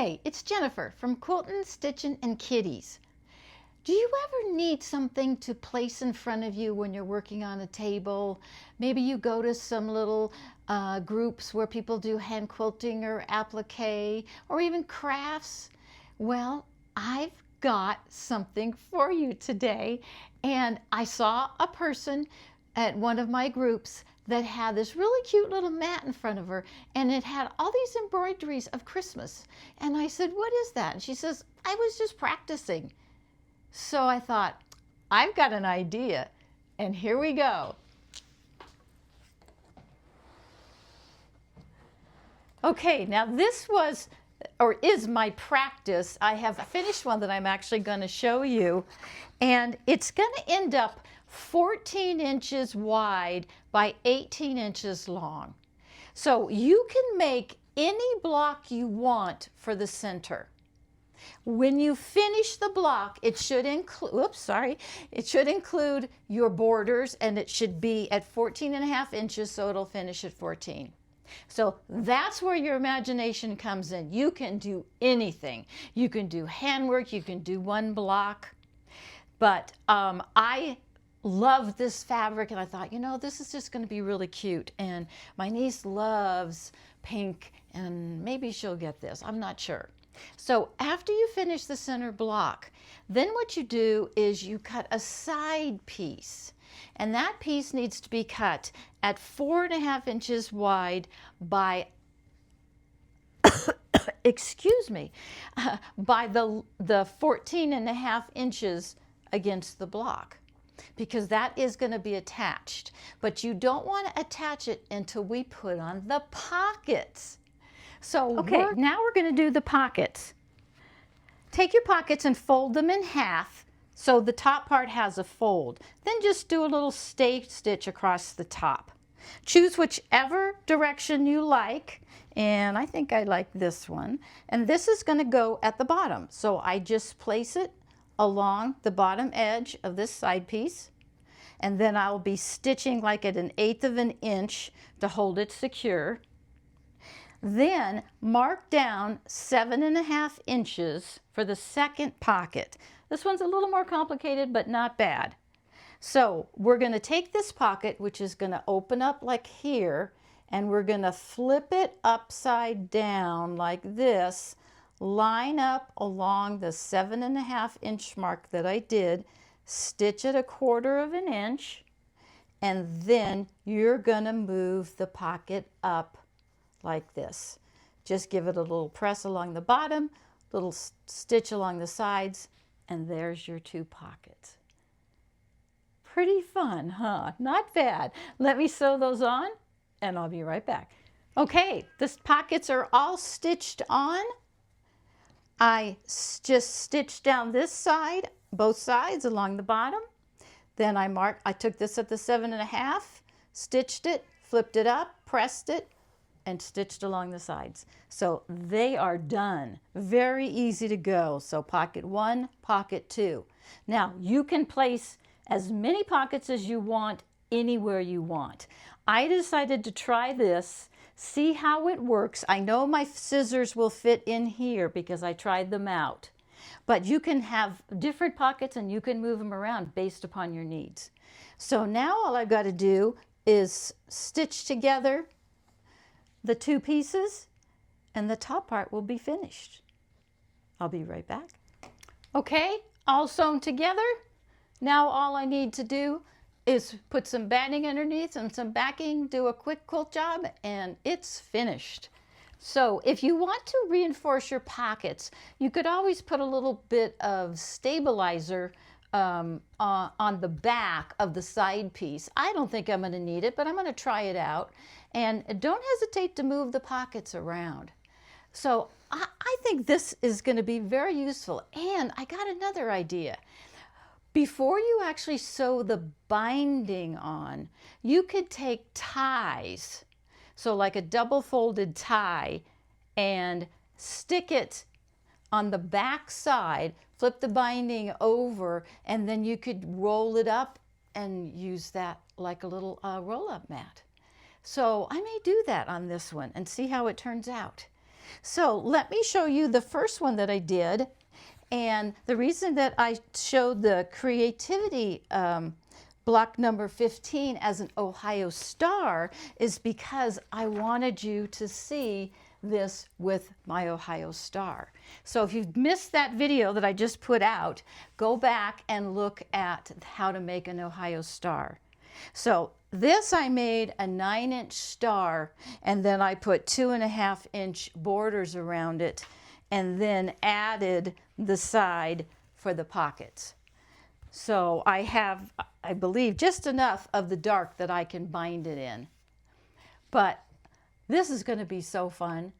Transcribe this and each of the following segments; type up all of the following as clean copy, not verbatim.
Hey, it's Jennifer from Quilting, Stitching, and Kitties. Do you ever need something to place in front of you when you're working on a table? Maybe you go to some little groups where people do hand quilting or applique or even crafts. Well, I've got something for you today. And I saw a person at one of my groups that had this really cute little mat in front of her, and it had all these embroideries of Christmas. And I said, "What is that?" And she says, "I was just practicing." So I thought, I've got an idea, and here we go. Okay, now this was, or is, my practice. I have finished one that I'm actually going to show you, and it's going to end up 14 inches wide by 18 inches long. So you can make any block you want for the center. When you finish the block, it should include, it should include your borders, and it should be at 14.5 inches, so it'll finish at 14. So that's where your imagination comes in. You can do anything. You can do handwork, you can do one block. But I love this fabric, and I thought, you know, this is just going to be really cute. And my niece loves pink, and maybe she'll get this. I'm not sure. So after you finish the center block, then what you do is you cut a side piece. And that piece needs to be cut at 4.5 inches wide by, excuse me, by the 14.5 inches against the block, because that is going to be attached. But you don't want to attach it until we put on the pockets. So okay, now we're going to do the pockets. Take your pockets and fold them in half so the top part has a fold. Then just do a little stay stitch across the top. Choose whichever direction you like, and I think I like this one. And this is going to go at the bottom. So I just place it along the bottom edge of this side piece, and then I'll be stitching like at 1/8 of an inch to hold it secure. Then mark down 7.5 inches for the second pocket. This one's a little more complicated, but not bad. So we're going to take this pocket, which is going to open up like here, and we're going to flip it upside down like this, line up along the 7.5 inch mark that I did, stitch it 1/4 of an inch, and then you're going to move the pocket up like this. Just give it a little press along the bottom, little stitch along the sides, and there's your 2 pockets. Pretty fun, huh? Not bad. Let me sew those on, and I'll be right back. Okay, the pockets are all stitched on. I just stitched down this side, both sides along the bottom. Then I took this at the 7.5, stitched it, flipped it up, pressed it, and stitched along the sides. So they are done. Very easy to go. So pocket 1, pocket 2. Now you can place as many pockets as you want anywhere you want. I decided to try this, see how it works. I know my scissors will fit in here because I tried them out. But you can have different pockets and you can move them around based upon your needs. So now all I've got to do is stitch together the 2 pieces, and the top part will be finished. I'll be right back. Okay, all sewn together. Now all I need to do is put some batting underneath and some backing, do a quick quilt job, and it's finished. So if you want to reinforce your pockets, you could always put a little bit of stabilizer on the back of the side piece. I don't think I'm going to need it, but I'm going to try it out. And don't hesitate to move the pockets around. So I think this is going to be very useful. And I got another idea. Before you actually sew the binding on, you could take ties, so like a double folded tie, and stick it on the back side, flip the binding over, and then you could roll it up and use that like a little roll-up mat. So I may do that on this one and see how it turns out. So let me show you the first one that I did. And the reason that I showed the creativity block number 15 as an Ohio star is because I wanted you to see this with my Ohio star. So if you've missed that video that I just put out, go back and look at how to make an Ohio star. So this I made a 9-inch star, and then I put 2.5-inch borders around it, and then added the side for the pockets. So I have, I believe, just enough of the dark that I can bind it in. But this is going to be so fun.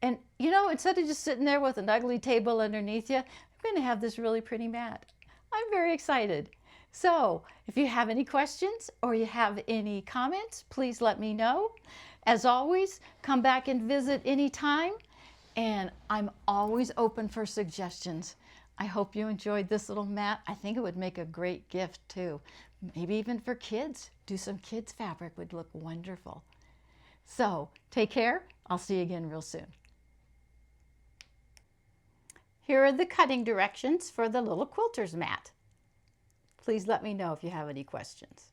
And you know, instead of just sitting there with an ugly table underneath you, I'm going to have this really pretty mat. I'm very excited. So if you have any questions or you have any comments, please let me know. As always, come back and visit anytime. And I'm always open for suggestions. I hope you enjoyed this little mat. I think it would make a great gift too. Maybe even for kids. Do some kids fabric would look wonderful. So take care. I'll see you again real soon. Here are the cutting directions for the little quilter's mat. Please let me know if you have any questions.